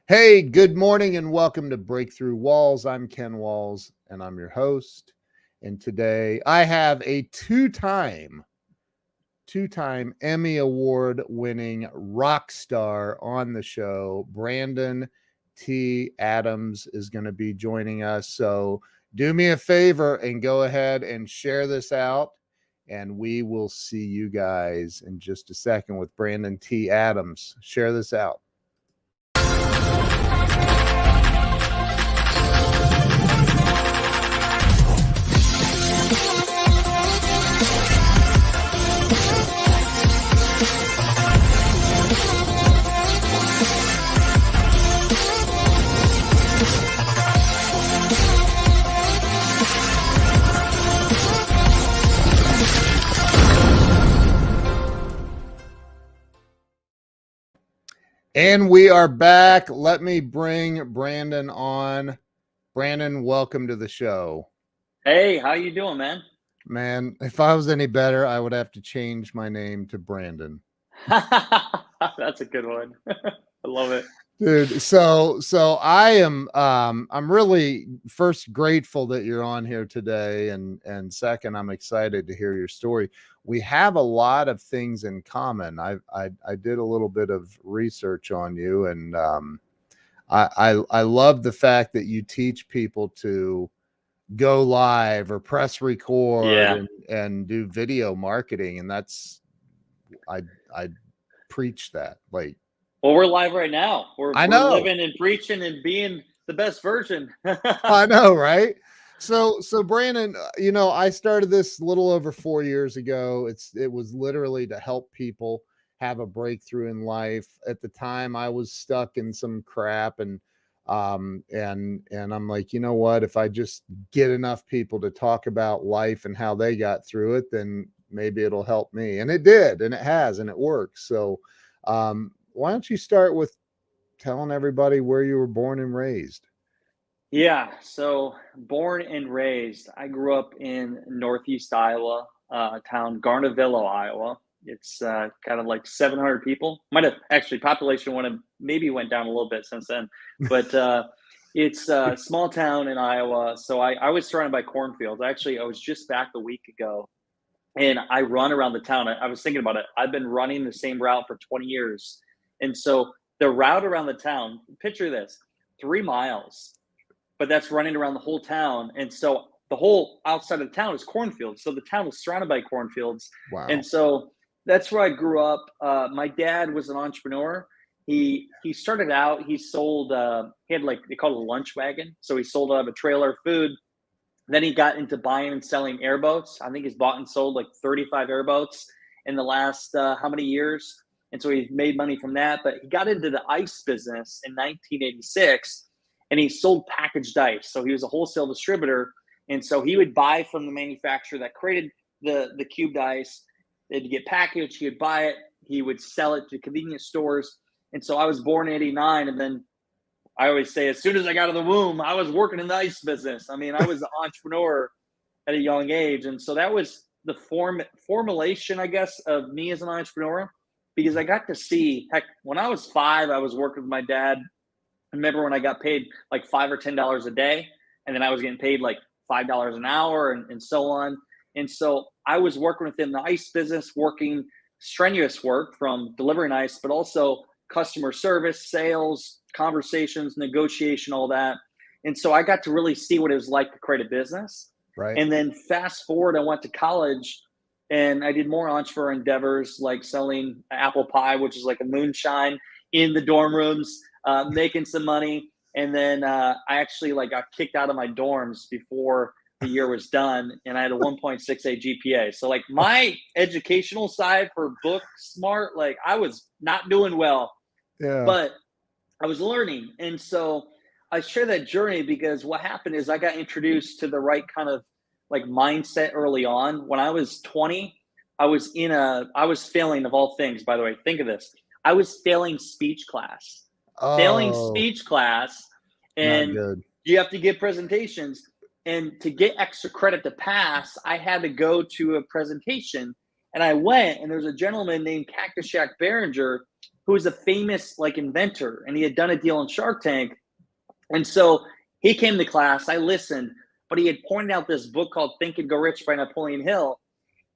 Hey, good morning and welcome to Breakthrough Walls. I'm Ken Walls and I'm your host. And today I have a two-time Emmy Award-winning rock star on the show. Brandon T. Adams is going to be joining us. So do me a favor and go ahead and share this out. And we will see you guys in just a second with Brandon T. Adams. Share this out. And we are back. Let me bring Brandon on. Brandon, welcome to the show. Hey, how you doing, man? Man, if I was any better, I would have to change my name to Brandon. That's a good one. I love it. Dude, so I am I'm really first grateful that you're on here today, and second, I'm excited to hear your story. We have a lot of things in common. I did a little bit of research on you, and I love the fact that you teach people to go live or press record Yeah. and do video marketing, and that's I preach that. Like, Well, we're live right now. We're I we're know. living and preaching and being the best version. I know, right? So Brandon, I started this a little over 4 years ago. It was literally to help people have a breakthrough in life. At the time, I was stuck in some crap, and I'm like, you know what? If I just get enough people to talk about life and how they got through it, then maybe it'll help me. And it did, and it has, and it works. So, why don't you start with telling everybody where you were born and raised? Yeah. So, born and raised, I grew up in Northeast Iowa, town Garnavillo, Iowa. It's kind of like 700 people. Might have actually population went down a little bit since then, but it's a small town in Iowa. So I was surrounded by cornfields. Actually, I was just back a week ago and I run around the town. I was thinking about it. I've been running the same route for 20 years. And so the route around the town, picture this, 3 miles, but that's running around the whole town. And so the whole outside of the town is cornfields. So the town is surrounded by cornfields. And Wow. so that's where I grew up. My dad was an entrepreneur. He started out, he sold, he had like, they call it a lunch wagon. So he sold out of a trailer of food. Then he got into buying and selling airboats. I think he's bought and sold like 35 airboats in the last how many years? And so he made money from that. But he got into the ice business in 1986 and he sold packaged ice. So he was a wholesale distributor. And so he would buy from the manufacturer that created the cubed ice. They'd get packaged, he would buy it, he would sell it to convenience stores. And so I was born in 89, and then I always say, as soon as I got out of the womb, I was working in the ice business. I mean, I was an entrepreneur at a young age. And so that was the formulation, I guess, of me as an entrepreneur, because I got to see, heck, when I was 5, I was working with my dad. I remember when I got paid like $5 or $10 a day, and then I was getting paid like $5 an hour and so on. And so I was working within the ice business, working strenuous work from delivering ice, but also customer service, sales, conversations, negotiation, all that. And so I got to really see what it was like to create a business. Right. And then fast forward, I went to college and I did more entrepreneur endeavors like selling apple pie, which is like a moonshine in the dorm rooms, making some money. And then I actually like got kicked out of my dorms before the year was done, and I had a 1.68 GPA. So like my educational side for book smart, like I was not doing well, Yeah. but I was learning. And so I share that journey because what happened is I got introduced to the right kind of like mindset early on. When I was 20, I was failing of all things, by the way. Think of this. I was failing speech class. Failing Oh, speech class, not and good. you have to give presentations. And to get extra credit to pass, I had to go to a presentation. And I went, and there was a gentleman named Cactus Shack Behringer who was a famous like inventor, and he had done a deal on Shark Tank. And so he came to class, I listened, but he had pointed out this book called Think and Go Rich by Napoleon Hill.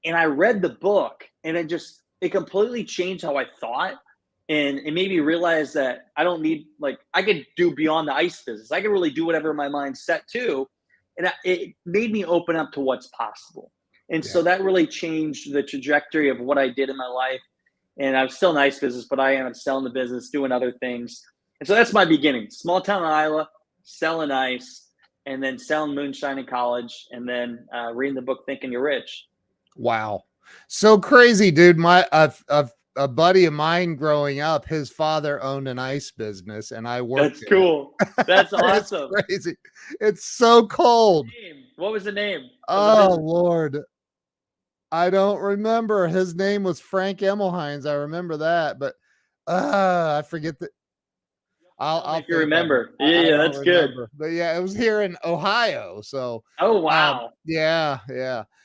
And I read the book, and it completely changed how I thought. And it made me realize that I don't need, like, I could do beyond the ice business. I could really do whatever my mind's set to. And it made me open up to what's possible. And so that really changed the trajectory of what I did in my life. And I'm still in ice business, but I am selling the business, doing other things. And so that's my beginning. Small town in Iowa, selling ice, and then selling moonshine in college, and then reading the book Think and You're Rich. Wow. So crazy, dude. A buddy of mine growing up, his father owned an ice business, and I worked. That's cool. That's awesome. It's crazy. It's so cold. What was the name? Oh, Lord. I don't remember. His name was Frank Emmelhines. I remember that, but I forget that. I'll remember. Yeah, that's good. But yeah, it was here in Ohio. So, oh wow, yeah.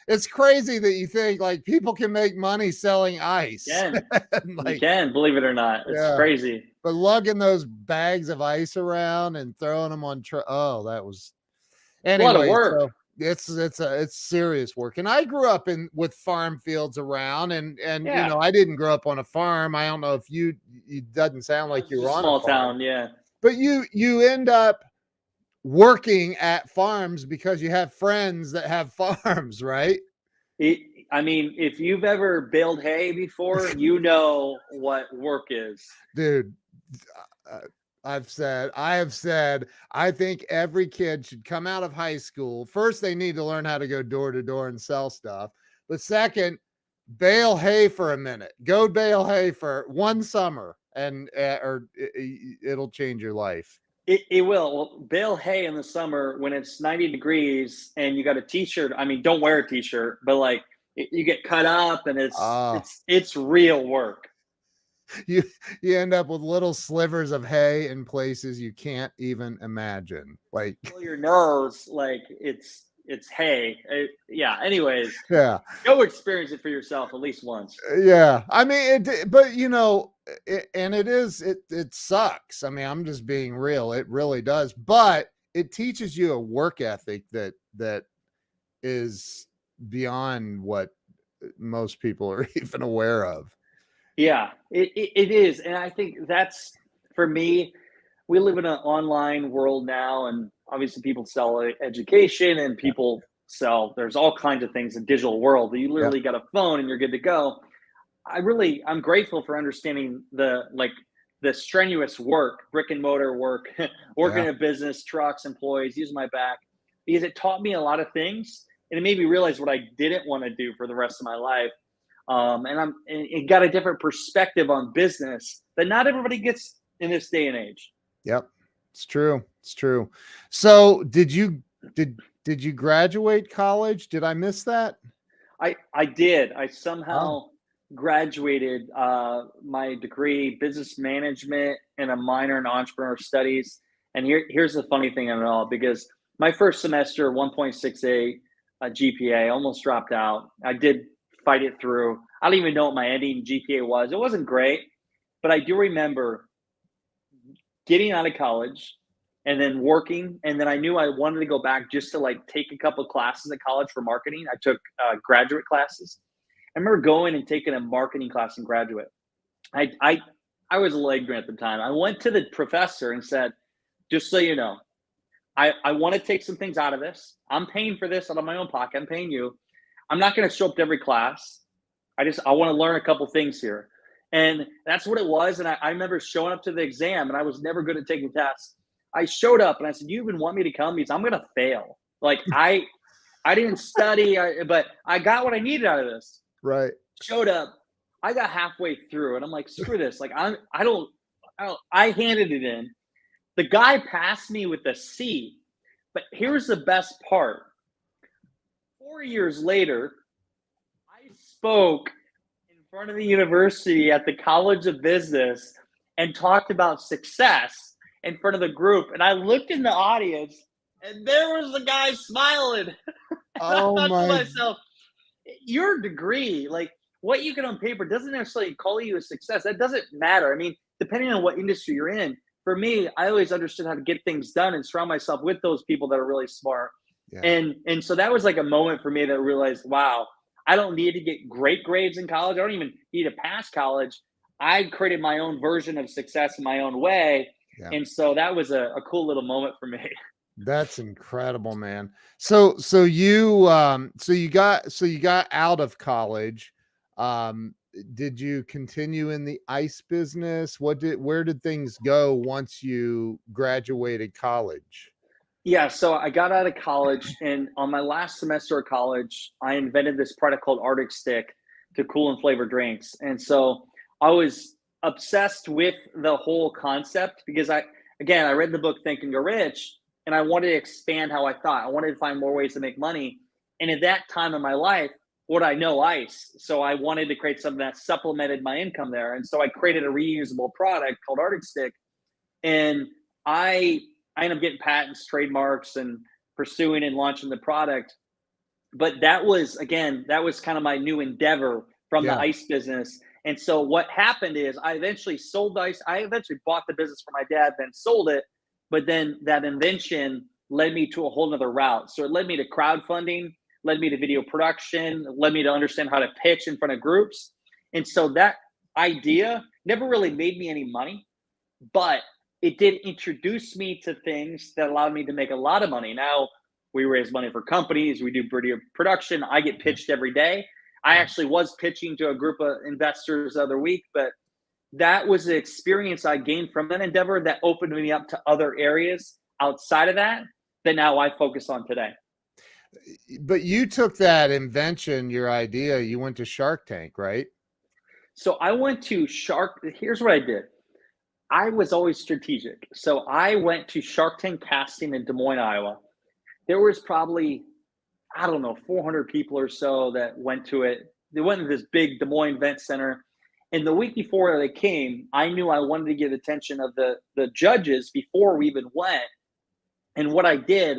It's crazy that you think like people can make money selling ice. You can, believe it or not. It's crazy. But lugging those bags of ice around and throwing them on that was anyway, a lot of work. So it's serious work. And I grew up with farm fields around, and you know, I didn't grow up on a farm. I don't know if it doesn't sound like you were on a small town, yeah. But you end up working at farms because you have friends that have farms, right? I mean, if you've ever baled hay before, you know what work is. Dude, I have said, I think every kid should come out of high school. First, they need to learn how to go door to door and sell stuff. But second, bale hay for a minute. Go bale hay for one summer, and it'll change your life. It will. Well, bale hay in the summer when it's 90 degrees and you got a t-shirt. I mean, don't wear a t-shirt, but like you get cut up, and it's real work. You end up with little slivers of hay in places you can't even imagine. Like your nose, like it's hay. Anyways. Yeah. Go experience it for yourself at least once. Yeah. I mean, but you know, it sucks. I mean, I'm just being real. It really does. But it teaches you a work ethic that is beyond what most people are even aware of. Yeah, it is. And I think that's, for me, we live in an online world now, and obviously people sell education, and people sell, there's all kinds of things in digital world that you literally got a phone and you're good to go. I'm grateful for understanding the strenuous work, brick and mortar work, working a business, trucks, employees, using my back, because it taught me a lot of things, and it made me realize what I didn't want to do for the rest of my life. And it got a different perspective on business that not everybody gets in this day and age. Yep. It's true. So did you graduate college? Did I miss that? I did. I somehow graduated my degree, business management, and a minor in entrepreneur studies. And here's the funny thing of it all, because my first semester, 1.68 GPA, almost dropped out. I did fight it through. I don't even know what my ending GPA was. It wasn't great, but I do remember getting out of college and then working. And then I knew I wanted to go back just to like take a couple of classes at college for marketing. I took graduate classes. I remember going and taking a marketing class in graduate. I was a little ignorant at the time. I went to the professor and said, just so you know, I want to take some things out of this. I'm paying for this out of my own pocket. I'm paying you. I'm not going to show up to every class. I want to learn a couple things here. And that's what it was. And I remember showing up to the exam, and I was never good at taking tests. I showed up and I said, you even want me to come? Because I'm going to fail. Like I didn't study, but I got what I needed out of this. Right. Showed up. I got halfway through and I'm like, screw this. Like I handed it in. The guy passed me with a C, but here's the best part. 4 years later, I spoke in front of the university at the College of Business and talked about success in front of the group. And I looked in the audience, and there was the guy smiling. Oh, I thought to myself, your degree, like what you get on paper doesn't necessarily call you a success. That doesn't matter. I mean, depending on what industry you're in, for me, I always understood how to get things done and surround myself with those people that are really smart. Yeah. And so that was like a moment for me that realized, wow, I don't need to get great grades in college. I don't even need to pass college. I created my own version of success in my own way. Yeah. And so that was a cool little moment for me. That's incredible, man. So you got out of college. Um, did you continue in the ice business? Where did things go once you graduated college? Yeah, so I got out of college, and on my last semester of college, I invented this product called Arctic Stick to cool and flavor drinks. And so I was obsessed with the whole concept because again, I read the book Think and Go Rich, and I wanted to expand how I thought. I wanted to find more ways to make money. And at that time in my life, what I know ice. So I wanted to create something that supplemented my income there. And so I created a reusable product called Arctic Stick. And I ended up getting patents, trademarks, and pursuing and launching the product. But that was kind of my new endeavor from the Yeah. ice business. And so what happened is I eventually sold ice. I eventually bought the business for my dad, then sold it. But then that invention led me to a whole nother route. So it led me to crowdfunding, led me to video production, led me to understand how to pitch in front of groups. And so that idea never really made me any money, but it did introduce me to things that allowed me to make a lot of money. Now we raise money for companies, we do video production. I get pitched every day. I actually was pitching to a group of investors the other week, but that was the experience I gained from that endeavor that opened me up to other areas outside of that now I focus on today. But you took that invention, your idea, you went to Shark Tank, right? So I went to here's what I did. I was always strategic. So I went to Shark Tank casting in Des Moines, Iowa. There was probably, I don't know, 400 people or so that went to it. They went to this big Des Moines event center. And the week before they came, I knew I wanted to get the attention of the judges before we even went. And what I did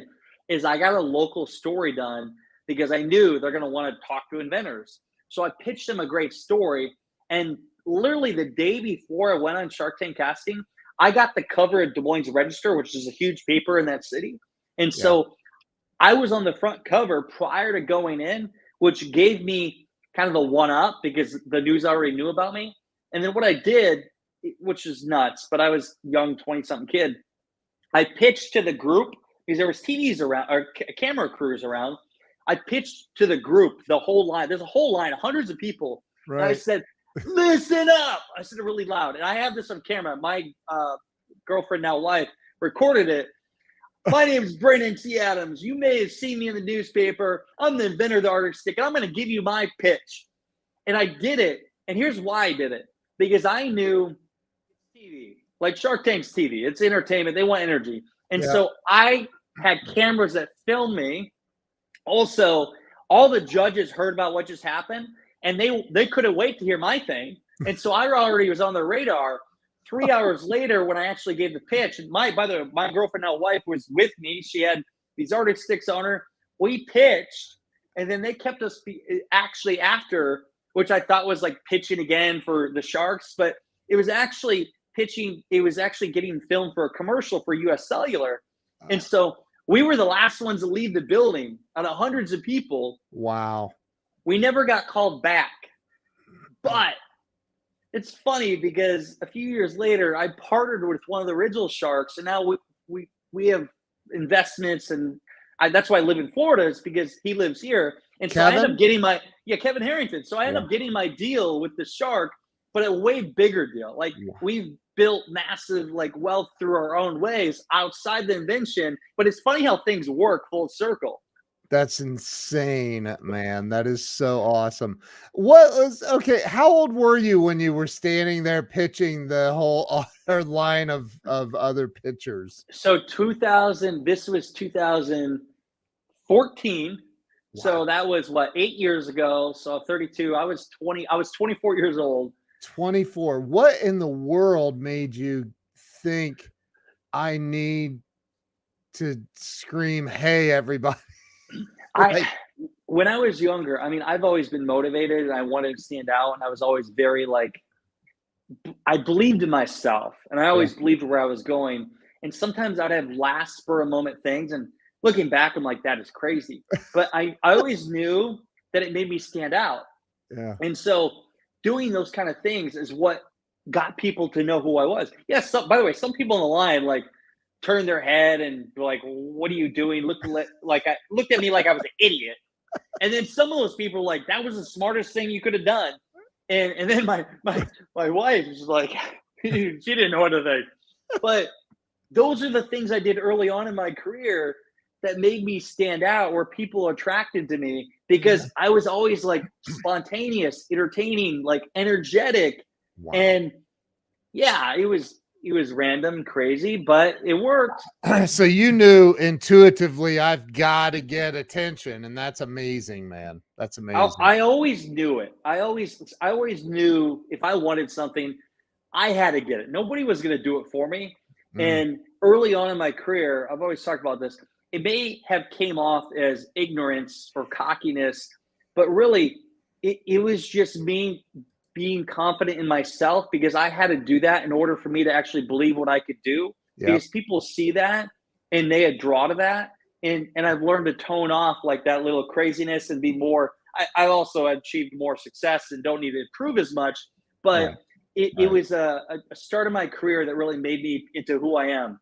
is I got a local story done because I knew they're going to want to talk to inventors. So I pitched them a great story. And literally the day before I went on Shark Tank casting, I got the cover of Des Moines Register, which is a huge paper in that city. And so I was on the front cover prior to going in, which gave me kind of the one up because the news already knew about me. And then what I did, which is nuts, but I was young, 20-something kid. I pitched to the group because there was TVs around or camera crews around. I pitched to the group, the whole line. There's a whole line, hundreds of people. Right. And I said, listen up. I said it really loud. And I have this on camera. My girlfriend, now wife, recorded it. My name is Brandon T. Adams. You may have seen me in the newspaper. I'm the inventor of the Arctic Stick. And I'm going to give you my pitch. And I did it. And here's why I did it. Because I knew TV, like Shark Tank's TV. It's entertainment. They want energy. And so I had cameras that filmed me. Also, all the judges heard about what just happened. And they couldn't wait to hear my thing. And so I already was on their radar. 3 hours later, when I actually gave the pitch, and my girlfriend, now wife, was with me. She had these Arctic Sticks on her. We pitched, and then they kept us actually after, which I thought was like pitching again for the Sharks, but it was actually pitching. It was actually getting filmed for a commercial for US Cellular. And so we were the last ones to leave the building out of hundreds of people. Wow. We never got called back. But it's funny because a few years later, I partnered with one of the original Sharks, and now we have investments, and that's why I live in Florida, is because he lives here. And so I ended up getting Kevin Harrington. So I ended up getting my deal with the Shark, but a way bigger deal. Like we've built massive wealth through our own ways outside the invention. But it's funny how things work full circle. That's insane, man. That is so awesome. How old were you when you were standing there pitching the whole other line of other pitchers? So this was 2014. Wow. So that was 8 years ago. So 32. I was 24 years old. 24. What in the world made you think I need to scream, "Hey, everybody"? when I was younger, I mean, I've always been motivated and I wanted to stand out. And I was always very like, I believed in myself and I Yeah. always believed where I was going. And sometimes I'd have last spur of moment things. And looking back, I'm like, that is crazy. But I always knew that it made me stand out. Yeah. And so doing those kind of things is what got people to know who I was. Yes. So, by the way, some people in the line like turned their head and were like, "What are you doing?" Like I looked at me like I was an idiot. And then some of those people were like, "That was the smartest thing you could have done." And then my wife was like, she didn't know what to think. But those are the things I did early on in my career that made me stand out, where people attracted to me Yeah. because I was always like spontaneous, entertaining, like energetic. Wow. And yeah, it was random, crazy, but it worked. So you knew intuitively, I've got to get attention, and that's amazing, man. That's amazing. I always knew it. I always knew if I wanted something, I had to get it. Nobody was going to do it for me. Mm, And early on in my career, I've always talked about this. It may have came off as ignorance or cockiness, but really, it was just me being confident in myself because I had to do that in order for me to actually believe what I could do. yep. Because people see that and they draw to that. And I've learned to tone off like that little craziness and be more. I also achieved more success and don't need to prove as much, but Right. it Right. was a start of my career that really made me into who I am.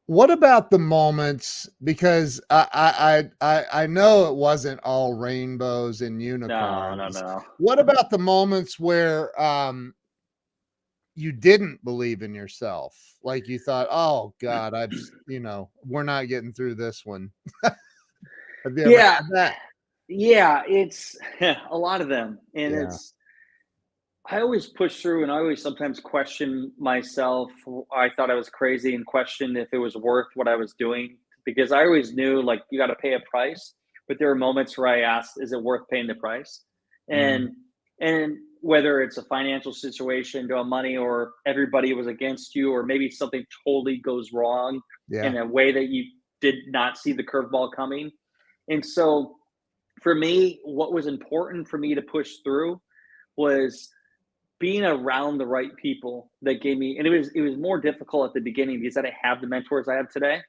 What about the moments? Because I know it wasn't all rainbows and No, no, unicorns. no. What about the moments where you didn't believe in yourself? Like you thought, oh God, we're not getting through this one. Have you ever Yeah, had that? yeah, it's a lot of them, and Yeah. it's I always push through, and I always sometimes question myself. I thought I was crazy and questioned if it was worth what I was doing because I always knew like you got to pay a price. But there were moments where I asked, "Is it worth paying the price?" Mm, And whether it's a financial situation, to money, or everybody was against you, or maybe something totally goes wrong yeah. in a way that you did not see the curveball coming. And so, for me, what was important for me to push through was being around the right people that gave me, and it was more difficult at the beginning because I didn't have the mentors I have today.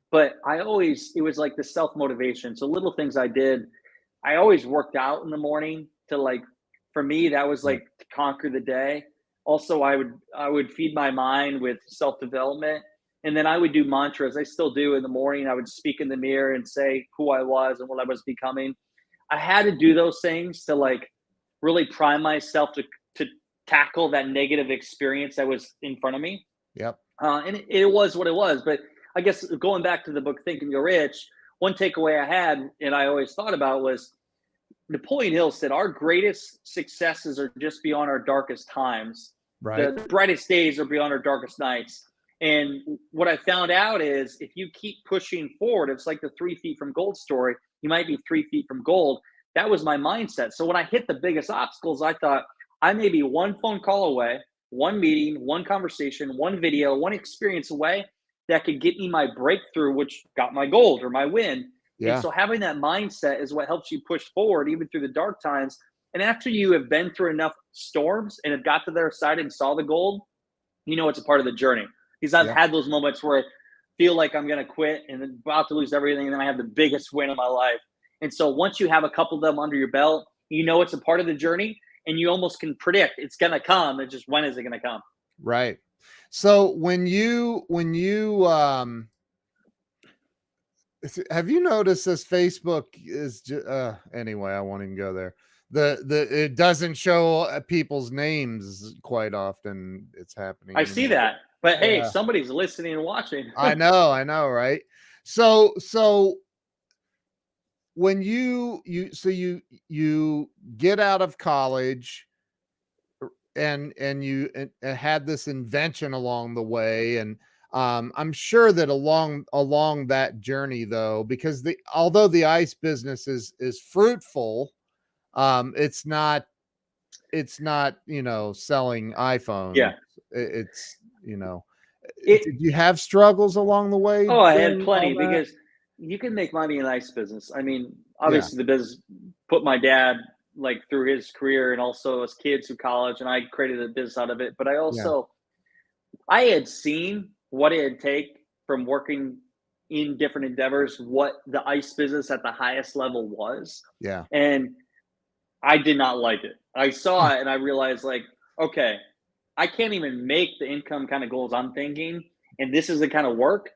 But it was like the self motivation. So little things I did, I always worked out in the morning to like, for me, that was Yeah. like to conquer the day. Also, I would feed my mind with self development. And then I would do mantras. I still do in the morning. I would speak in the mirror and say who I was and what I was becoming. I had to do those things to like really prime myself to tackle that negative experience that was in front of me. Yep. And it was what it was. But I guess going back to the book Think and You're Rich, one takeaway I had and I always thought about was Napoleon Hill said, "Our greatest successes are just beyond our darkest times. Right. The brightest days are beyond our darkest nights." And what I found out is if you keep pushing forward, it's like the 3 feet from gold story. You might be 3 feet from gold. That was my mindset. So when I hit the biggest obstacles, I thought I may be one phone call away, one meeting, one conversation, one video, one experience away that could get me my breakthrough, which got my gold or my win. And Yeah. so having that mindset is what helps you push forward even through the dark times. And after you have been through enough storms and have got to their side and saw the gold, you know it's a part of the journey. Because I've Yep. had those moments where I feel like I'm going to quit and about to lose everything, and then I have the biggest win of my life. And so once you have a couple of them under your belt, you know it's a part of the journey, and you almost can predict it's going to come. It's just when is it going to come? Right. So when you have you noticed this Facebook is anyway, I won't even go there. The it doesn't show people's names quite often. It's happening I see anymore. that, but hey, Yeah. somebody's listening and watching. I know, right? So when you get out of college and you had this invention along the way, and I'm sure that along that journey though, because the although the ice business is fruitful, it's not selling iPhones. Yeah. It's you know It did you have struggles along the way Oh, I had during all plenty that? because you can make money in the ice business. I mean, Yeah. obviously the business put my dad like through his career and also his kids through college, and I created a business out of it. But Yeah. I had seen what it'd take from working in different endeavors, what the ice business at the highest level was. Yeah. And I did not like it. I saw it and I realized, like, okay, I can't even make the income kind of goals I'm thinking. And this is the kind of work.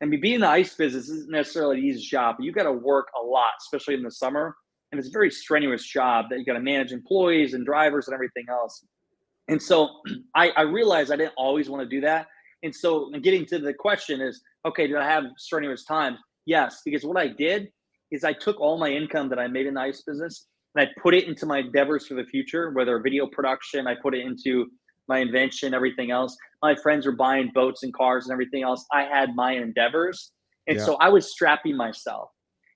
I mean, being in the ice business isn't necessarily an easy job, but you got to work a lot, especially in the summer. And it's a very strenuous job that you got to manage employees and drivers and everything else. And so I realized I didn't always want to do that. And so getting to the question is, okay, do I have strenuous times? Yes, because what I did is I took all my income that I made in the ice business and I put it into my endeavors for the future, whether video production, I put it into my invention, everything else. My friends were buying boats and cars and everything else. I had my endeavors. And Yeah. so I was strapping myself.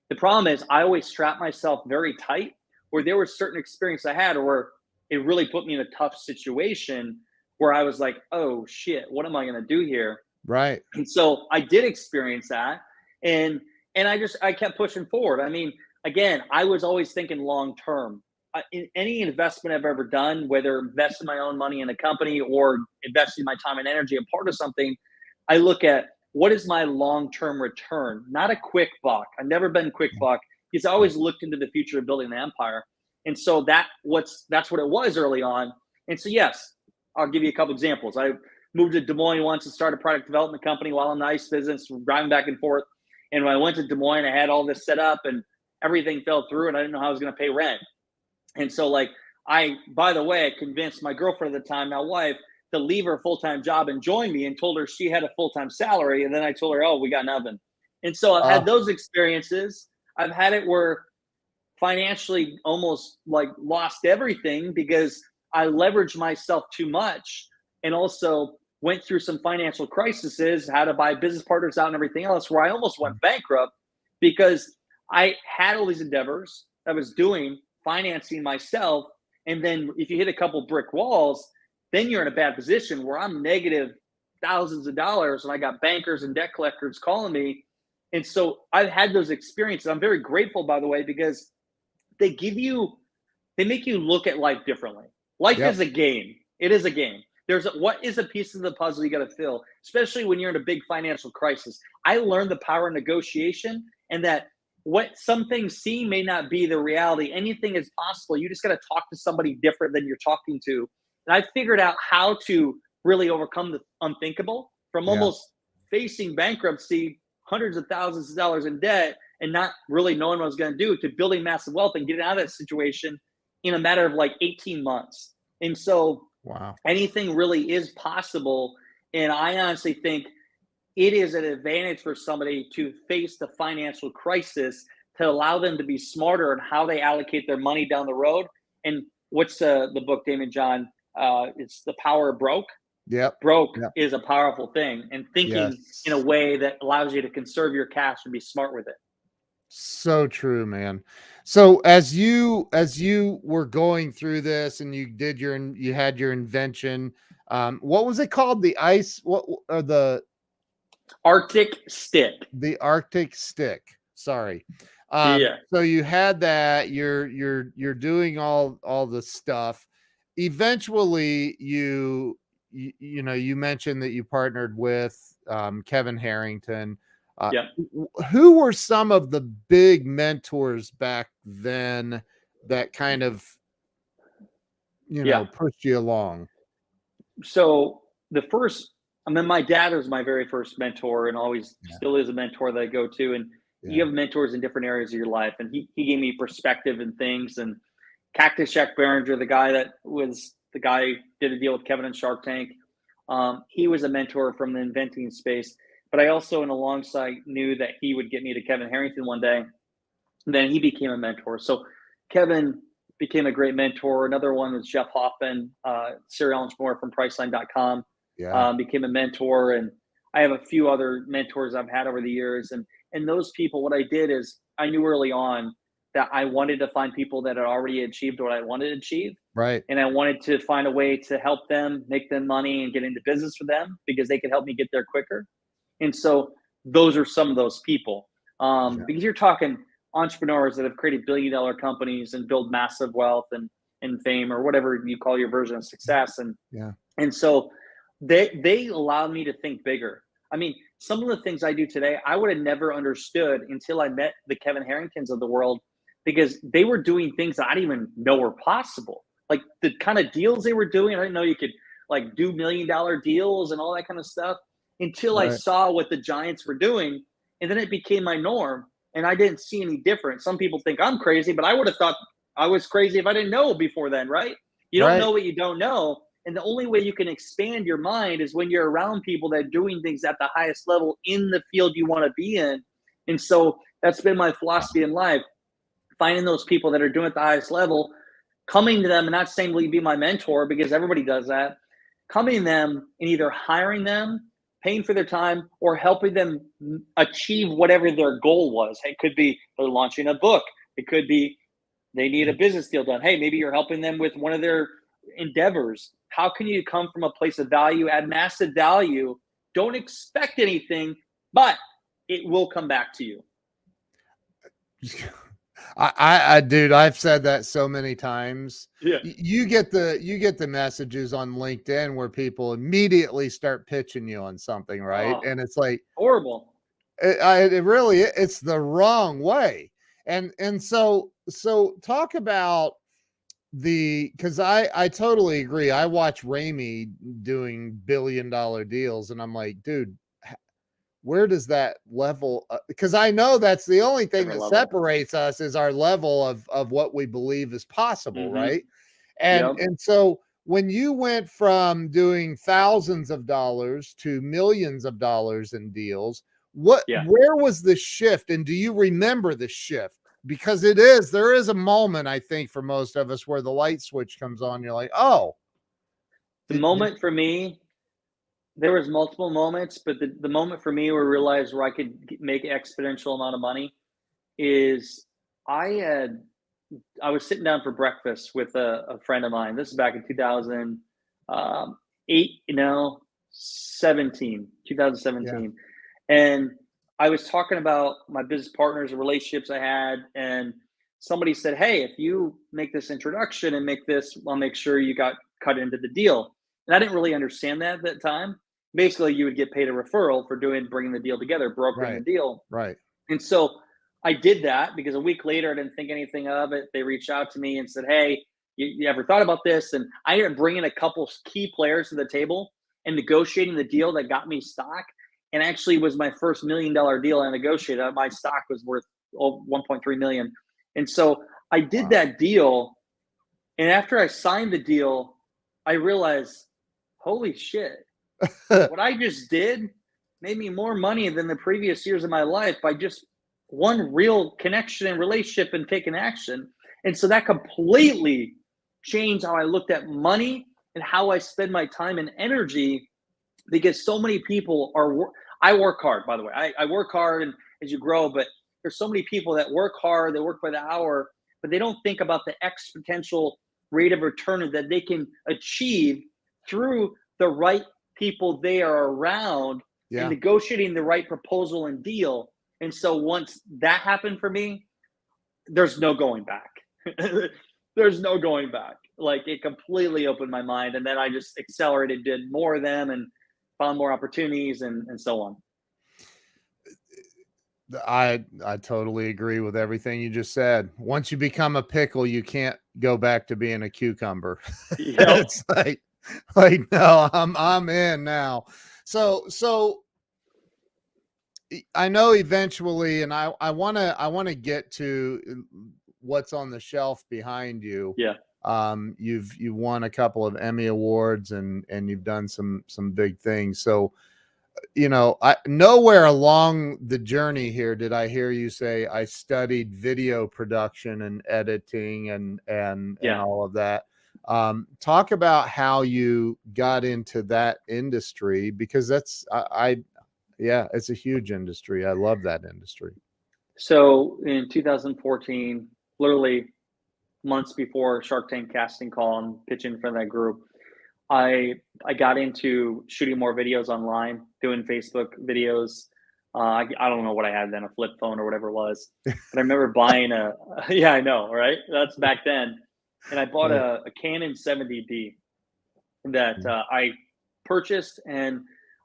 The problem is I always strapped myself very tight, where there were certain experiences I had where it really put me in a tough situation where I was like, oh shit, what am I going to do here? Right. And so I did experience that. And, I kept pushing forward. I mean, again, I was always thinking long term. In any investment I've ever done, whether investing my own money in a company or investing my time and energy a part of something, I look at what is my long term return, not a quick buck. I've never been quick buck because I always looked into the future of building an empire. And so that's what it was early on. And so yes, I'll give you a couple examples. I moved to Des Moines once and started a product development company while in the ice business, driving back and forth. And when I went to Des Moines, I had all this set up and everything fell through and I didn't know how I was going to pay rent. And so like by the way, I convinced my girlfriend at the time, now wife, to leave her full-time job and join me and told her she had a full-time salary. And then I told her, oh, we got nothing. And so I've Uh, had those experiences. I've had it where financially almost like lost everything because I leveraged myself too much and also went through some financial crises, had to buy business partners out and everything else, where I almost went bankrupt because I had all these endeavors I was doing, financing myself. And then if you hit a couple brick walls, then you're in a bad position where I'm negative thousands of dollars and I got bankers and debt collectors calling me. And so I've had those experiences. I'm very grateful, by the way, because they make you look at life differently. Life yep. is a game. It is a game. What is a piece of the puzzle you got to fill, especially when you're in a big financial crisis. I learned the power of negotiation and that what some things seem may not be the reality. Anything is possible. You just got to talk to somebody different than you're talking to. And I figured out how to really overcome the unthinkable from Yeah. almost facing bankruptcy, hundreds of thousands of dollars in debt, and not really knowing what I was going to do, to building massive wealth and getting out of that situation in a matter of like 18 months. And so Wow. anything really is possible. And I honestly think it is an advantage for somebody to face the financial crisis to allow them to be smarter on how they allocate their money down the road. And what's the book, Damon John? It's The Power of Broke. Yep. Broke Yep. is a powerful thing, and thinking Yes. in a way that allows you to conserve your cash and be smart with it. So true, man. So as you were going through this and you had your invention, what was it called? The ice, what or Arctic stick. the Arctic stick. Sorry. Yeah. So you had that, you're doing all the stuff. Eventually you know, you mentioned that you partnered with Kevin Harrington. Yeah. Who were some of the big mentors back then that kind of, you Yeah. know, pushed you along? So my dad was my very first mentor and always Yeah. still is a mentor that I go to. And you Yeah. have mentors in different areas of your life. And he gave me perspective and things. And Cactus Jack Behringer, the guy that was the guy who did a deal with Kevin and Shark Tank, he was a mentor from the inventing space. But I also, in alongside, knew that he would get me to Kevin Harrington one day. And then he became a mentor. So Kevin became a great mentor. Another one was Jeff Hoffman, serial entrepreneur from Priceline.com, Yeah. became a mentor. And I have a few other mentors I've had over the years. And those people, what I did is I knew early on that I wanted to find people that had already achieved what I wanted to achieve. Right. And I wanted to find a way to help them, make them money, and get into business for them because they could help me get there quicker. And so those are some of those people. Yeah. Because you're talking entrepreneurs that have created billion-dollar companies and build massive wealth and fame, or whatever you call your version of success. Yeah. And so they allow me to think bigger. I mean, some of the things I do today, I would have never understood until I met the Kevin Harringtons of the world, because they were doing things that I didn't even know were possible. Like the kind of deals they were doing, I didn't know you could like do $1 million deals and all that kind of stuff until I Right. saw what the giants were doing. And then it became my norm. And I didn't see any difference. Some people think I'm crazy, but I would have thought I was crazy if I didn't know before then, right? You don't Right. know what you don't know. And the only way you can expand your mind is when you're around people that are doing things at the highest level in the field you want to be in. And so that's been my philosophy in life, finding those people that are doing it at the highest level, coming to them and not saying, will you be my mentor? Because everybody does that. Coming to them and either hiring them, paying for their time, or helping them achieve whatever their goal was. It could be they're launching a book. It could be they need a business deal done. Hey, maybe you're helping them with one of their endeavors. How can you come from a place of value, add massive value? Don't expect anything, but it will come back to you. Dude, I've said that so many times. Yeah. You get the messages on LinkedIn where people immediately start pitching you on something, right? Oh, And it's like, horrible. it really, it's the wrong way. And so talk about because I totally agree. I watch Ramey doing $1 billion deals, and I'm like, dude, where does that level? Because I know that's the only thing Different that level. separates us is our level of what we believe is possible, right? Yep. And so when you went from doing thousands of dollars to millions of dollars in deals, Yeah. where was the shift, and do you remember the shift? Because there is a moment, I think, for most of us where the light switch comes on. You're like, oh, The moment for me, there was multiple moments, but the moment for me where I realized where I could make exponential amount of money is I had I was sitting down for breakfast with a friend of mine. This is back in 2008, yeah, 2017. And I was talking about my business partners and relationships I had. And somebody said, hey, if you make this introduction and make this, I'll make sure you got cut into the deal. And I didn't really understand that at that time. Basically, you would get paid a referral for bringing the deal together, brokering the right, deal. right, And so I did that because a week later, I didn't think anything of it. They reached out to me and said, hey, you ever thought about this? And I ended up bringing a couple key players to the table and negotiating the deal that got me stock. And actually was my first $1 million deal I negotiated. My stock was worth 1.3 million. And so I did wow, that deal. And after I signed the deal, I realized, holy shit, what I just did made me more money than the previous years of my life by just one real connection and relationship and taking action. And so that completely changed how I looked at money and how I spend my time and energy, because so many people I work hard, by the way. I work hard and as you grow, but there's so many people that work hard, they work by the hour, but they don't think about the exponential rate of return that they can achieve through the right people they are around and yeah. negotiating the right proposal and deal. And so once that happened for me, there's no going back. There's no going back. Like it completely opened my mind. And then I just accelerated, did more of them and found more opportunities and so on. I totally agree with everything you just said. Once you become a pickle, you can't go back to being a cucumber. Yep. It's like no, I'm in now. So I know eventually, and I want to get to what's on the shelf behind you. Yeah. You won a couple of Emmy Awards, and you've done some big things. So I nowhere along the journey here did I hear you say I studied video production and editing and Yeah. all of that. Talk about how you got into that industry, because yeah, it's a huge industry. I love that industry. So in 2014, literally months before Shark Tank casting call and pitching for that group, I got into shooting more videos online, doing Facebook videos. I don't know what I had then, a flip phone or whatever it was. But I remember buying yeah, I know, right? That's back then. And I bought Right. a Canon 70D that Mm. I purchased, and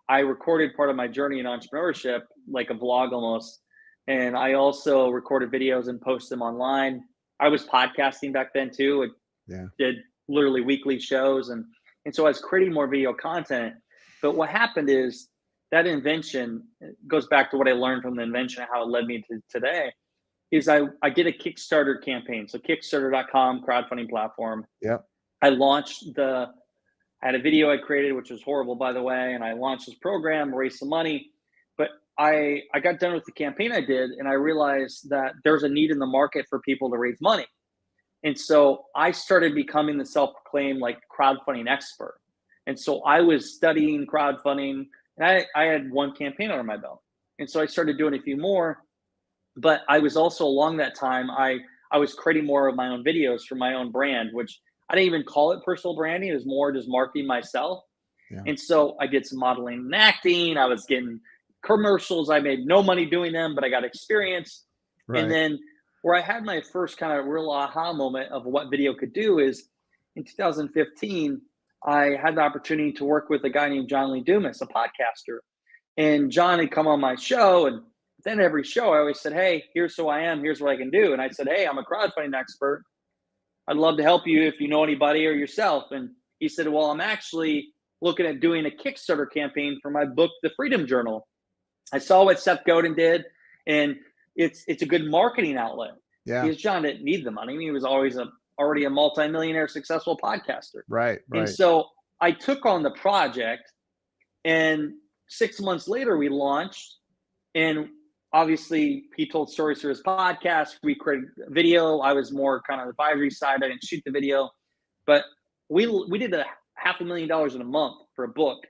I recorded part of my journey in entrepreneurship, like a vlog almost. And I also recorded videos and posted them online. I was podcasting back then too. I Yeah. did literally weekly shows, and so I was creating more video content. But what happened is that invention goes back to what I learned from the invention and how it led me to today. Is I did a Kickstarter campaign. So Kickstarter.com crowdfunding platform. Yep. I launched the I had a video I created, which was horrible, by the way, and I launched this program, raised some money. But I got done with the campaign I did, and I realized that there's a need in the market for people to raise money. And so I started becoming the self-proclaimed like crowdfunding expert. And so I was studying crowdfunding, and I had one campaign under my belt. And so I started doing a few more. But I was also along that time, I was creating more of my own videos for my own brand, which I didn't even call it personal branding. It was more just marketing myself. Yeah. And so I did some modeling and acting. I was getting commercials. I made no money doing them, but I got experience. And Right. then where I had my first kind of real aha moment of what video could do is in 2015, I had the opportunity to work with a guy named John Lee Dumas, a podcaster. And John had come on my show, and then every show I always said, "Hey, here's who I am. Here's what I can do." And I said, "Hey, I'm a crowdfunding expert. I'd love to help you if you know anybody or yourself." And he said, "Well, I'm actually looking at doing a Kickstarter campaign for my book, The Freedom Journal. I saw what Seth Godin did, and it's a good marketing outlet." Yeah. Because John didn't need the money. He was always already a multimillionaire successful podcaster. Right. And Right. so I took on the project, and 6 months later we launched. And obviously he told stories through his podcast. We created video. I was more kind of the advisory side. I didn't shoot the video, but we did $500,000 in a month for a book.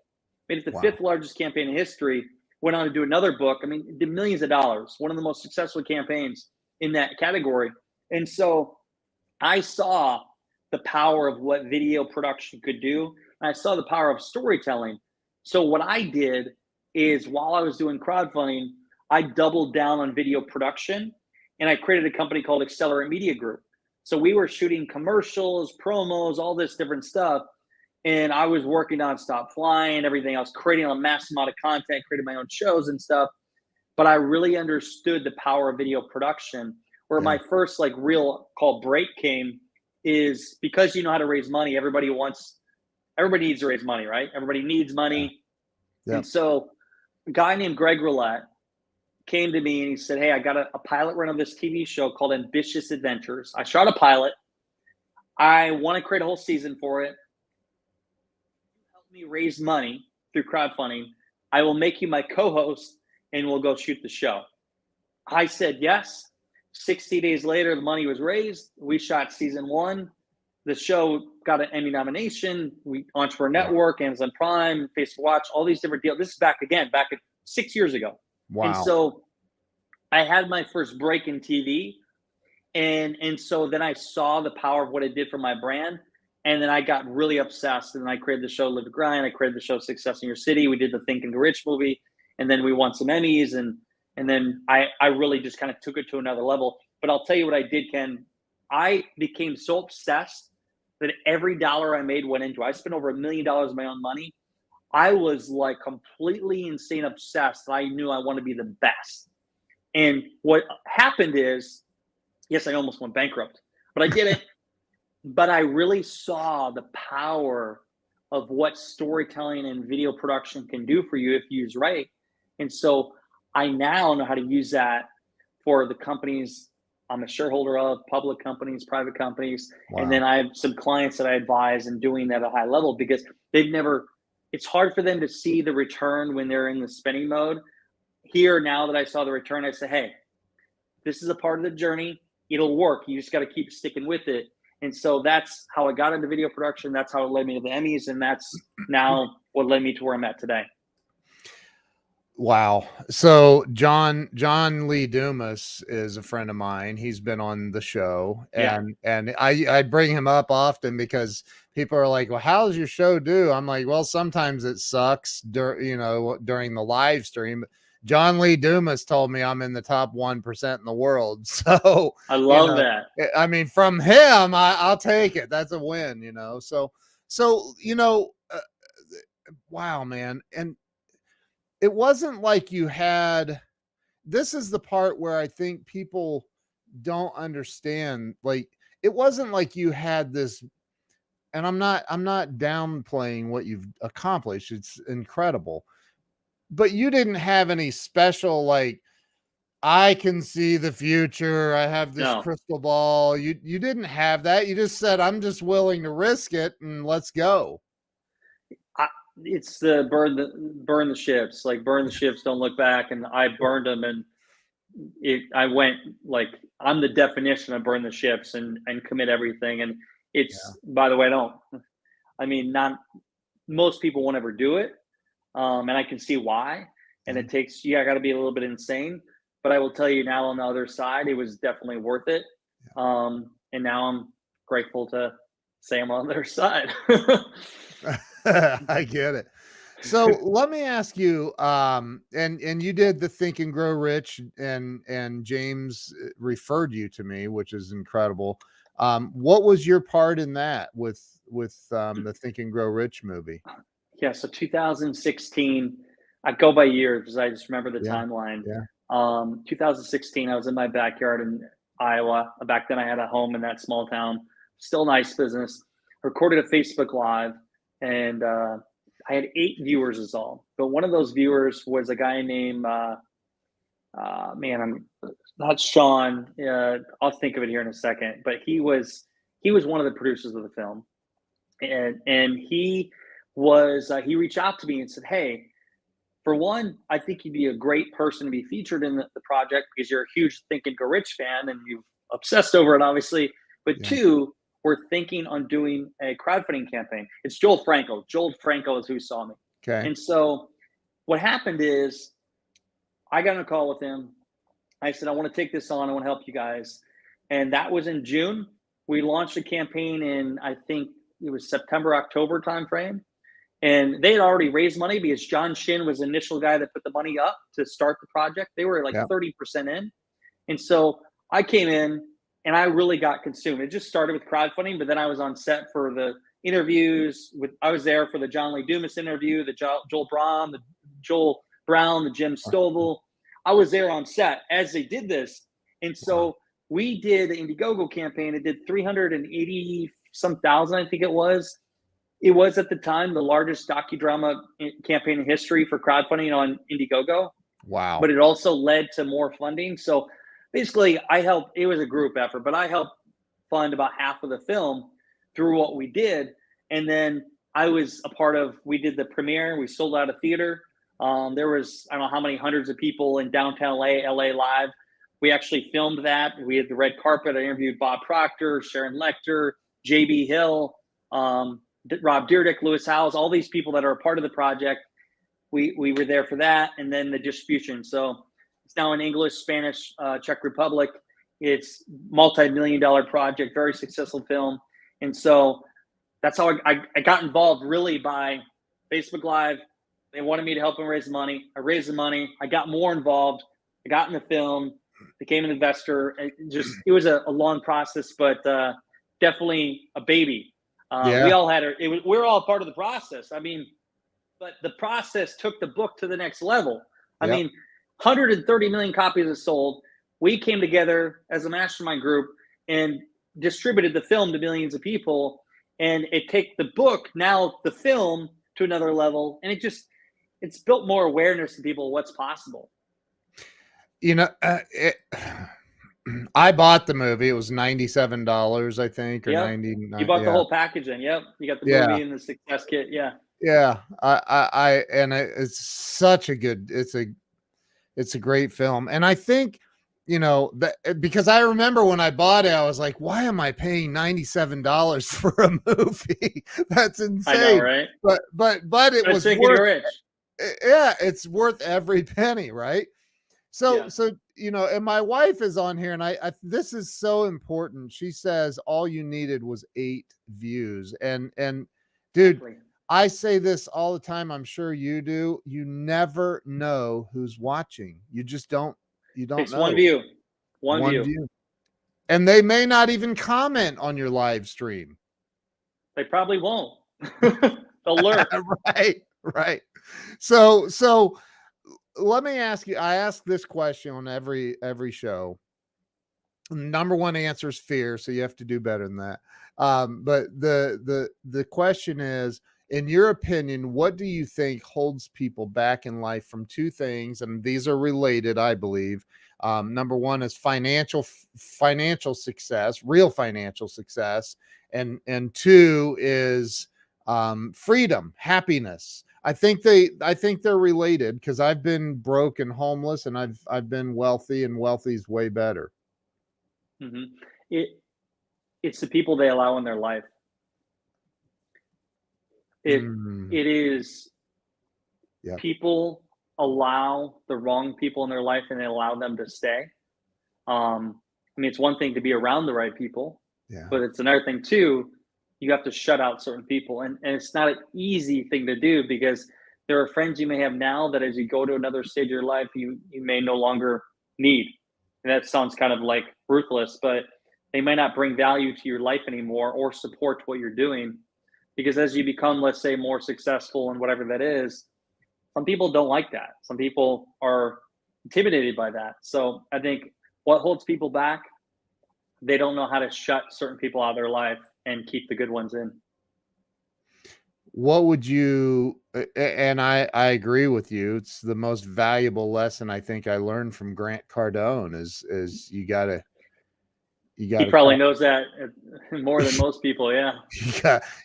Made it the Wow. fifth largest campaign in history. Went on to do another book. I mean, did millions of dollars. One of the most successful campaigns in that category. And so I saw the power of what video production could do. And I saw the power of storytelling. So what I did is while I was doing crowdfunding, I doubled down on video production, and I created a company called Accelerate Media Group. So we were shooting commercials, promos, all this different stuff. And I was working nonstop, flying, everything. I was creating a mass amount of content, creating my own shows and stuff. But I really understood the power of video production. Where Yeah. my first like real call break came is because you know how to raise money. Everybody needs to raise money, right? Everybody needs Yeah. money. And Yep. so a guy named Greg Roulette came to me and he said, "Hey, I got a pilot run of this TV show called Ambitious Adventures. I shot a pilot. I want to create a whole season for it. Help me raise money through crowdfunding. I will make you my co-host and we'll go shoot the show." I said yes. 60 days later, the money was raised. We shot season one. The show got an Emmy nomination. We Entrepreneur Wow. Network, Amazon Prime, Facebook Watch, all these different deals. This is back at 6 years ago. And Wow. so I had my first break in TV. And so then I saw the power of what it did for my brand. And then I got really obsessed. And I created the show Live to Grind. I created the show Success in Your City. We did the Think and Go Rich movie. And then we won some Emmys. And then I really just kind of took it to another level. But I'll tell you what I did, Ken. I became so obsessed that every dollar I made went into it. I spent over $1 million of my own money. I was like completely insane obsessed. I knew I wanted to be the best. And what happened is, yes, I almost went bankrupt, but I didn't. But I really saw the power of what storytelling and video production can do for you if used right. And so I now know how to use that for the companies I'm a shareholder of, public companies, private companies. And Wow. then I have some clients that I advise and doing that at a high level because it's hard for them to see the return when they're in the spending mode. Here, now that I saw the return, I say, hey, this is a part of the journey. It'll work. You just got to keep sticking with it. And so that's how I got into video production. That's how it led me to the Emmys. And that's now what led me to where I'm at today. Wow. So John Lee Dumas is a friend of mine. He's been on the show, Yeah. and I bring him up often because people are like, "Well, how's your show do?" I'm like, "Well, sometimes it sucks during the live stream." John Lee Dumas told me I'm in the top 1% in the world. So, I love that. I mean, from him, I'll take it. That's a win, So, wow, man. And it wasn't like you had, this is the part where I think people don't understand. Like, it wasn't like you had this, and I'm not downplaying what you've accomplished. It's incredible. But you didn't have any special, like, I can see the future. I have this No, crystal ball. You didn't have that. You just said, I'm just willing to risk it and let's go. it's the burn the ships, like burn the ships, don't look back. And I burned them, and I went like, I'm the definition of burn the ships and commit everything. And it's, by the way, not most people won't ever do it. And I can see why. And it takes, I got to be a little bit insane. But I will tell you now, on the other side, it was definitely worth it. And now I'm grateful to say I'm on their side. I get it. So let me ask you, and you did the Think and Grow Rich, and James referred you to me, which is incredible. What was your part in that with the Think and Grow Rich movie? Yeah, so 2016, I go by years because I just remember the timeline. 2016, I was in my backyard in Iowa. Back then I had a home in that small town, still nice business. Recorded a Facebook Live, and I had 8 viewers is all. But one of those viewers was a guy named, I'm not Sean. I'll think of it here in a second. But he was one of the producers of the film, and he reached out to me and said, "Hey, for one, I think you'd be a great person to be featured in the project because you're a huge Think and Go Rich fan and you've obsessed over it, obviously. But two, we're thinking on doing a crowdfunding campaign." It's Joel Franco. Joel Franco is who saw me. Okay. And so what happened is I got on a call with him. I said, I want to take this on. I want to help you guys. And that was in June. We launched a campaign in, I think it was September, October timeframe. And they had already raised money because John Shin was the initial guy that put the money up to start the project. They were like 30% in. And so I came in and I really got consumed. It just started with crowdfunding, but then I was on set for the interviews. I was there for the John Lee Dumas interview, the Joel Brown, the Jim Stovall. I was there on set as they did this. And so we did the Indiegogo campaign. It did 380 some thousand, I think it was. It was at the time the largest docudrama campaign in history for crowdfunding on Indiegogo. Wow. But it also led to more funding. So basically it was a group effort, but I helped fund about half of the film through what we did. And then I was a part of, we did the premiere. We sold out a theater. There was, I don't know how many hundreds of people in downtown LA live. We actually filmed that. We had the red carpet. I interviewed Bob Proctor, Sharon Lecter, JB Hill, Rob Dyrdek, Lewis Howes, all these people that are a part of the project. We were there for that, and then the distribution. So it's now in English, Spanish, Czech Republic. It's multi-million-dollar project, very successful film. And so that's how I got involved, really, by Facebook Live. They wanted me to help them raise money. I raised the money. I got more involved. I got in the film, became an investor. It was a long process, but definitely a baby. We all had we're all part of the process. I mean, but the process took the book to the next level. I mean, 130 million copies are sold. We came together as a mastermind group and distributed the film to millions of people. And it take the book, now the film, to another level. And it's built more awareness to people of what's possible. I bought the movie. It was $97, I think, or $99. You bought the whole package in. Yep. You got the movie and the success kit. Yeah. Yeah. It's such a good, it's a great film. And I think, because I remember when I bought it, I was like, why am I paying $97 for a movie? That's insane. I know, right? But it was worth, it's worth every penny, right? So, and my wife is on here, and I this is so important. She says all you needed was 8 views, and dude, I say this all the time. I'm sure you do. You never know who's watching. You just don't. You don't Takes one know. view. One One view. view. And they may not even comment on your live stream. They probably won't. They'll learn. Right, right. So let me ask you. I ask this question on every show. Number one answer is fear, so you have to do better than that. But the question is, in your opinion, what do you think holds people back in life from two things? And these are related, I believe. Number one is financial success, real financial success, and two is freedom, happiness. I think they're related because I've been broke and homeless, and I've been wealthy, and wealthy's way better. Mm-hmm. It's the people they allow in their life. It is Yep. people allow the wrong people in their life and they allow them to stay. I mean, it's one thing to be around the right people, Yeah. but it's another thing too. You have to shut out certain people, and it's not an easy thing to do because there are friends you may have now that as you go to another stage of your life, you may no longer need. And that sounds kind of like ruthless, but they might not bring value to your life anymore or support what you're doing. Because as you become, let's say, more successful and whatever that is, some people don't like that. Some people are intimidated by that. So I think what holds people back, they don't know how to shut certain people out of their life and keep the good ones in. What would you and I agree with you. It's the most valuable lesson I think I learned from Grant Cardone is you gotta He probably knows that more than most people. Yeah.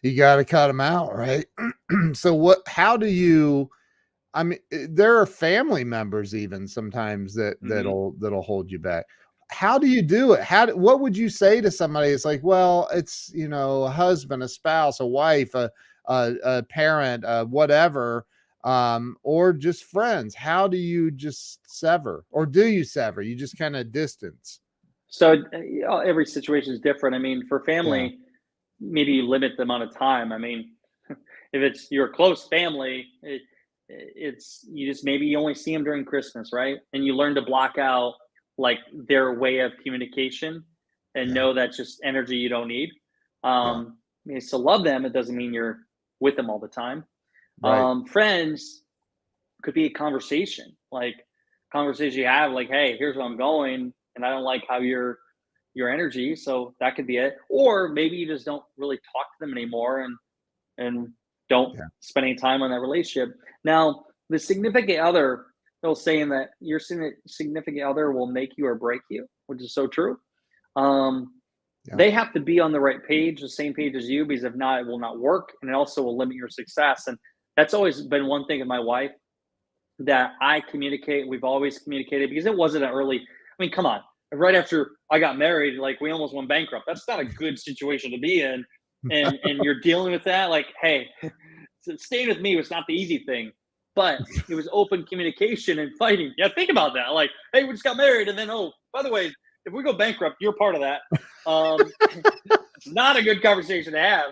You gotta cut them out, right? So how do you, I mean, there are family members even sometimes that'll hold you back. How do you do it? What would you say to somebody? It's like, well, it's, a husband, a spouse, a wife, a parent, whatever, or just friends. How do you just sever, or do you sever? You just kind of distance. So every situation is different. I mean, for Yeah. family, maybe you limit the amount of time. I mean, if it's your close family, it's you just maybe you only see them during Christmas, right? And you learn to block out like their way of communication and Yeah. know that's just energy you don't need. Yeah. I mean, still love them. It doesn't mean you're with them all the time. Right. Friends could be a conversation, like conversation you have, like, hey, here's where I'm going, and I don't like how your energy. So that could be it. Or maybe you just don't really talk to them anymore and don't Yeah. spend any time on that relationship. Now, the significant other, they'll saying that your significant other will make you or break you, which is so true. Yeah. They have to be on the right page, the same page as you, because if not, it will not work. And it also will limit your success. And that's always been one thing with my wife that I communicate. We've always communicated because it wasn't an early, I mean, come on. Right after I got married, like we almost went bankrupt. That's not a good situation to be in. And you're dealing with that. Like, hey, staying with me was not the easy thing, but it was open communication and fighting. Yeah, think about that. Like, hey, we just got married, and then by the way, if we go bankrupt, you're part of that. It's not a good conversation to have.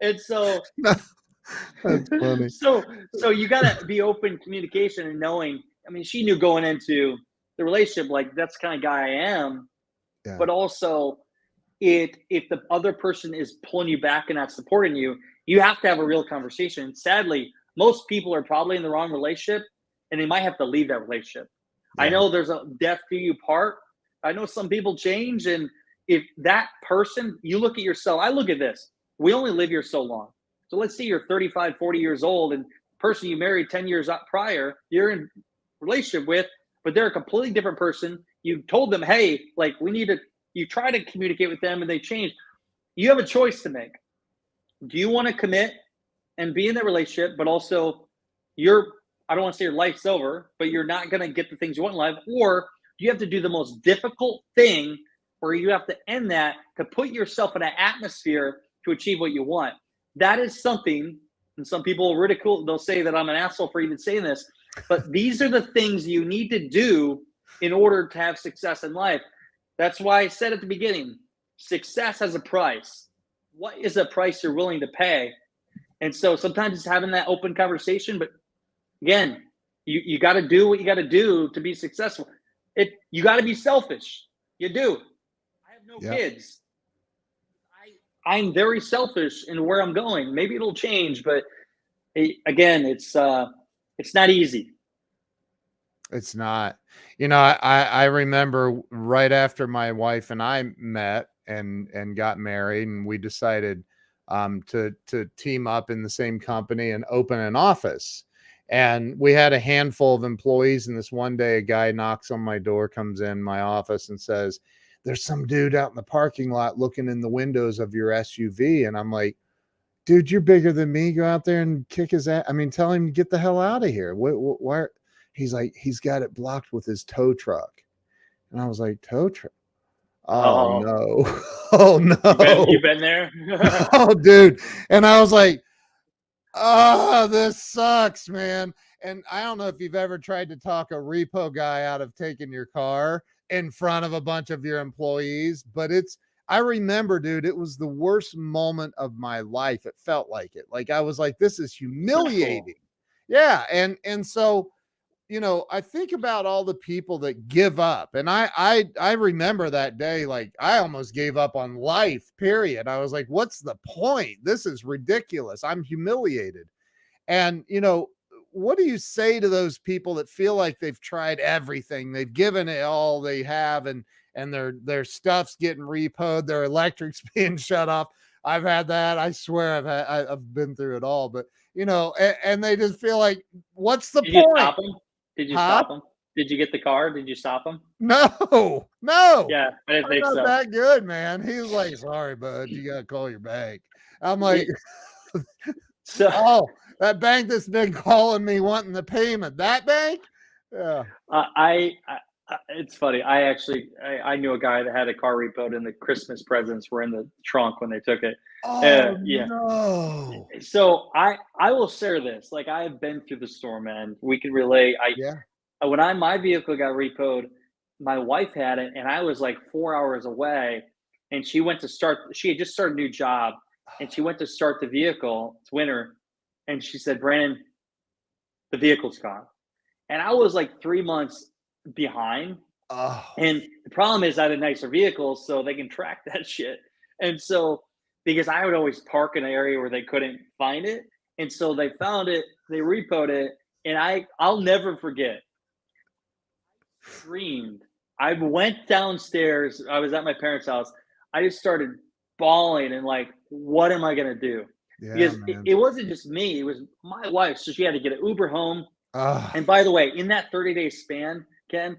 And so That's funny. so you gotta be open communication and knowing. I mean, she knew going into the relationship, like that's the kind of guy I am. Yeah. But also, if the other person is pulling you back and not supporting you, you have to have a real conversation. Sadly, most people are probably in the wrong relationship, and they might have to leave that relationship. Yeah. I know there's a death do you part. I know some people change, and if that person, you look at yourself. I look at this. We only live here so long. So let's say you're 35, 40 years old, and the person you married 10 years prior, you're in relationship with, but they're a completely different person. You told them, hey, like we need to, you try to communicate with them and they change. You have a choice to make. Do you want to commit and be in that relationship, but also I don't want to say your life's over, but you're not going to get the things you want in life? Or you have to do the most difficult thing where you have to end that to put yourself in an atmosphere to achieve what you want. That is something, and some people will ridicule, they'll say that I'm an asshole for even saying this, but these are the things you need to do in order to have success in life. That's why I said at the beginning, success has a price. What is a price you're willing to pay? And so sometimes it's having that open conversation, but again, you got to do what you got to do to be successful. You got to be selfish. You do. I have no Yep. kids. I'm very selfish in where I'm going. Maybe it'll change, but again, it's not easy. It's not. I remember right after my wife and I met and got married, and we decided to team up in the same company and open an office. And we had a handful of employees, and this one day a guy knocks on my door, comes in my office and says, "There's some dude out in the parking lot looking in the windows of your SUV." And I'm like, "Dude, you're bigger than me. Go out there and kick his ass. I mean, tell him to get the hell out of here." Why? He's like, "He's got it blocked with his tow truck." And I was like, "Tow truck? Oh no. Oh no." You've been there? Oh, dude. And I was like, "Oh, this sucks, man." And I don't know if you've ever tried to talk a repo guy out of taking your car in front of a bunch of your employees, but I remember, dude, it was the worst moment of my life. It felt like it. Like I was like, this is humiliating. Yeah. And so, I think about all the people that give up, and I remember that day, like I almost gave up on life, period. I was like, what's the point? This is ridiculous. I'm humiliated. And, what do you say to those people that feel like they've tried everything? They've given it all they have, and their stuff's getting repoed, their electric's being shut off. I've had that. I swear I've been through it all, but and they just feel like, what's the Did point? you stop them? Did you stop them? Did you get the car? Did you stop them? No. Yeah, I didn't think Not so. that good, man. He was like, "Sorry, bud, you gotta call your bank." I'm like, So "Oh, that bank that's been calling me wanting the payment. That bank?" Yeah. It's funny. I knew a guy that had a car repoed, and the Christmas presents were in the trunk when they took it. Oh Yeah. no. So I will share this. Like I have been through the storm, man. We can relate. Yeah. When my vehicle got repoed, my wife had it, and I was like 4 hours away. And she went to start. She had just started a new job, and she went to start the vehicle. It's winter, and she said, "Brandon, the vehicle's gone." And I was like 3 months behind. Oh. And the problem is I had a nicer vehicle, so they can track that shit. And so because I would always park in an area where they couldn't find it, and so they found it, they repoed it, and I'll never forget. Screamed. I went downstairs. I was at my parents' house. I just started bawling and like, what am I gonna do? Yeah, Because man. it wasn't just me; it was my wife. So she had to get an Uber home. Oh. And by the way, in that 30-day span, Ken,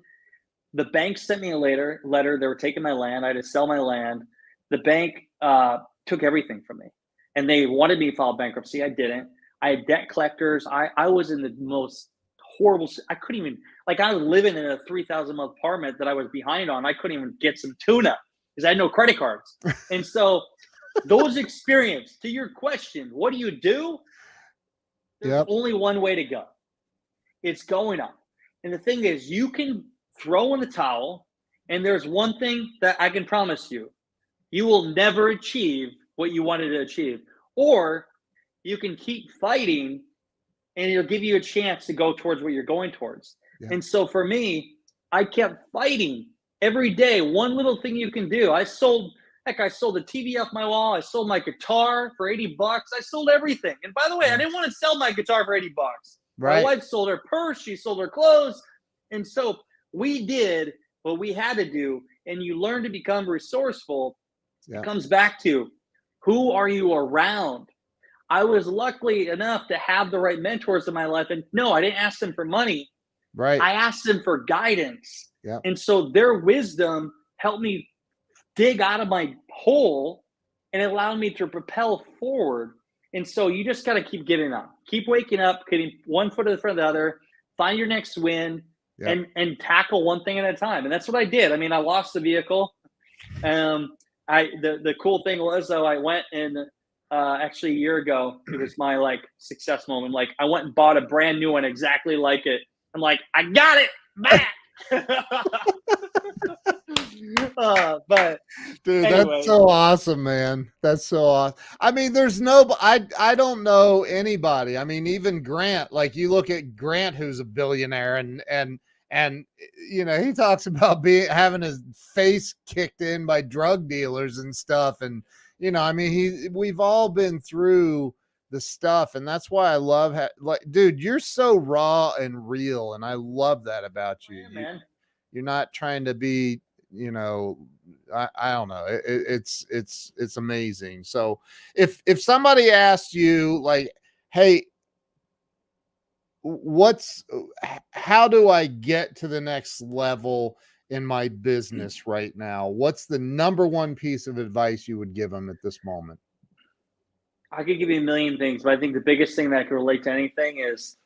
the bank sent me a letter. They were taking my land. I had to sell my land. The bank took everything from me, and they wanted me to file bankruptcy. I didn't. I had debt collectors. I was in the most horrible. I couldn't even, like, I was living in a 3,000-month apartment that I was behind on. I couldn't even get some tuna because I had no credit cards. And so those experience, to your question, what do you do? There's only one way to go. It's going up. And the thing is, you can throw in the towel, and there's one thing that I can promise you: you will never achieve what you wanted to achieve. Or you can keep fighting, and it'll give you a chance to go towards what you're going towards. Yeah. And so for me, I kept fighting every day. One little thing you can do. I sold the TV off my wall. I sold my guitar for $80. I sold everything. And by the way, I didn't want to sell my guitar for $80. Right. My wife sold her purse. She sold her clothes. And so we did what we had to do. And you learn to become resourceful. Yeah. It comes back to, who are you around? I was lucky enough to have the right mentors in my life. And no, I didn't ask them for money. Right. I asked them for guidance. Yeah. And so their wisdom helped me dig out of my hole, and it allowed me to propel forward. And so you just got to keep getting up, keep waking up, getting one foot in front of the other, find your next win, and tackle one thing at a time. And that's what I did. I mean, I lost the vehicle. The cool thing was, though, I went and actually a year ago, it was my like success moment. Like, I went and bought a brand new one exactly like it. I'm like, I got it back. But Dude, that's anyway, so awesome, man. That's so awesome. I mean, I don't know anybody. I mean, even Grant, like you look at Grant, who's a billionaire and he talks about having his face kicked in by drug dealers and stuff. And, I mean, we've all been through the stuff. And that's why I love, dude, you're so raw and real. And I love that about you. yeah, man. You're not trying to be, I don't know. It's amazing. So if somebody asked you like, hey, how do I get to the next level in my business right now? What's the number one piece of advice you would give them at this moment? I could give you a million things, but I think the biggest thing that can relate to anything is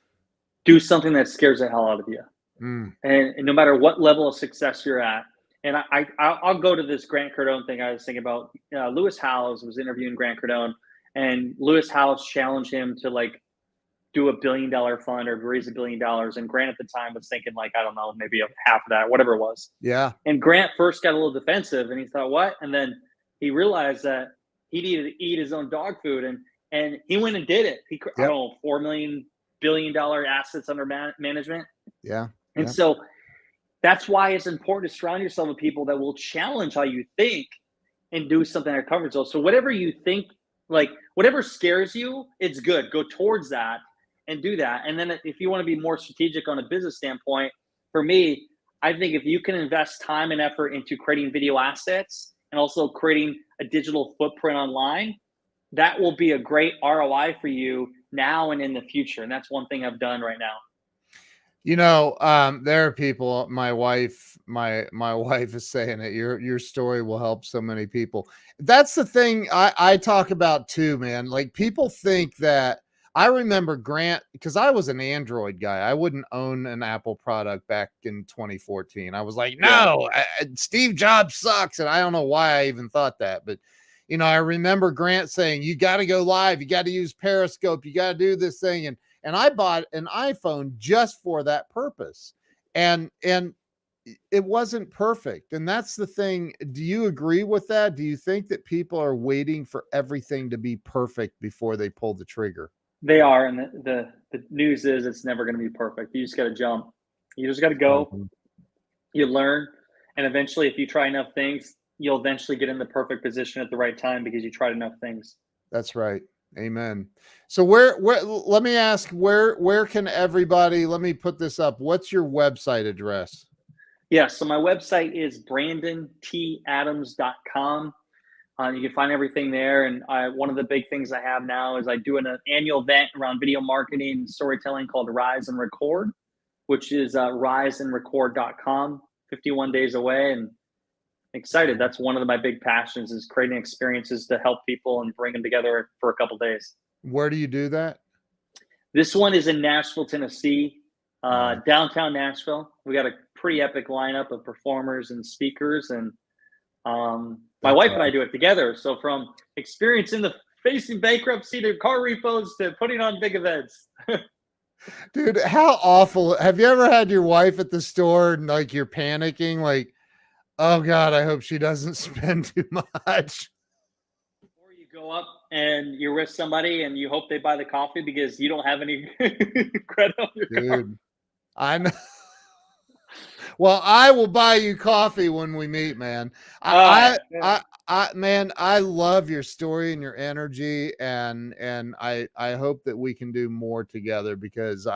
do something that scares the hell out of you. And no matter what level of success you're at, and I'll go to this Grant Cardone thing I was thinking about. Lewis Howes was interviewing Grant Cardone, and Lewis Howes challenged him to like do $1 billion fund or raise $1 billion. And Grant at the time was thinking like, I don't know, maybe half of that, whatever it was. Yeah. And Grant first got a little defensive, and he thought, what? And then he realized that he needed to eat his own dog food, and he went and did it. I don't know, $4 billion assets under management. Yeah. And so that's why it's important to surround yourself with people that will challenge how you think and do something in our comfort zone. So whatever you think, like whatever scares you, it's good. Go towards that and do that. And then if you want to be more strategic on a business standpoint, for me, I think if you can invest time and effort into creating video assets and also creating a digital footprint online, that will be a great ROI for you now and in the future. And that's one thing I've done right now. There are people, my wife is saying it, your story will help so many people. That's the thing I talk about too, man. Like people think that I remember Grant, because I was an Android guy. I wouldn't own an Apple product back in 2014. I was like, no, Steve Jobs sucks. And I don't know why I even thought that, but I remember Grant saying, you got to go live. You got to use Periscope. You got to do this thing. And I bought an iPhone just for that purpose. And it wasn't perfect. And that's the thing. Do you agree with that? Do you think that people are waiting for everything to be perfect before they pull the trigger? They are. And the news is it's never going to be perfect. You just got to jump. You just got to go. You learn. And eventually, if you try enough things, you'll eventually get in the perfect position at the right time because you tried enough things. That's right. Amen. So where let me ask, where can everybody, let me put this up. What's your website address? Yeah. So my website is brandontadams.com. You can find everything there. And one of the big things I have now is I do an annual event around video marketing and storytelling called Rise and Record, which is riseandrecord.com, 51 days away. And excited. That's one of my big passions is creating experiences to help people and bring them together for a couple of days. Where do you do that? This one is in Nashville, Tennessee, downtown Nashville. We got a pretty epic lineup of performers and speakers, and my wife and I do it together. So from experience in the facing bankruptcy to car repos to putting on big events. Dude, how awful. Have you ever had your wife at the store and like you're panicking like, oh God, I hope she doesn't spend too much? Or you go up and you're with somebody and you hope they buy the coffee because you don't have any credit on your card. I know. Well, I will buy you coffee when we meet, man. Man, I love your story and your energy, and I hope that we can do more together because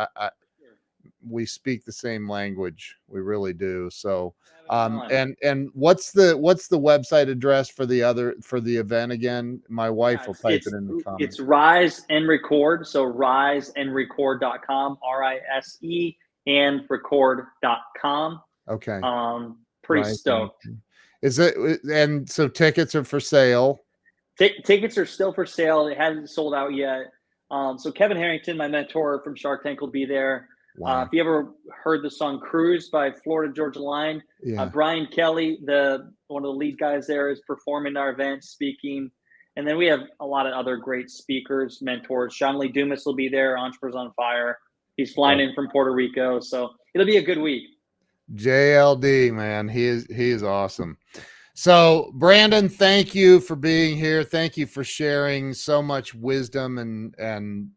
we speak the same language. We really do. So, and what's the website address for the event again? My wife will type it in the comments. It's Rise and Record. So riseandrecord.com, RISE and record.com. Okay. Pretty stoked. Is it? And so tickets are for sale. Tickets are still for sale. It hasn't sold out yet. So Kevin Harrington, my mentor from Shark Tank, will be there. Wow. If you ever heard the song Cruise by Florida Georgia Line, Brian Kelly, one of the lead guys there, is performing our event, speaking. And then we have a lot of other great speakers, mentors. Lee Dumas will be there, Entrepreneurs on Fire. He's flying in from Puerto Rico. So it'll be a good week. JLD, man, he is awesome. So, Brandon, thank you for being here. Thank you for sharing so much wisdom and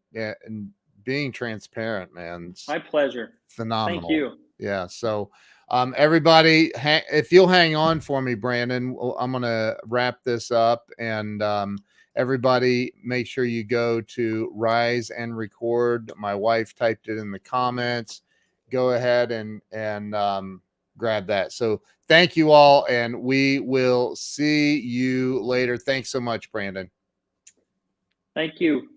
being transparent, man. It's My pleasure. Thank phenomenal. you. Yeah. So, everybody, if you'll hang on for me, Brandon, I'm going to wrap this up. And everybody, make sure you go to Rise and Record. My wife typed it in the comments. Go ahead and grab that. So, thank you all, and we will see you later. Thanks so much, Brandon. Thank you.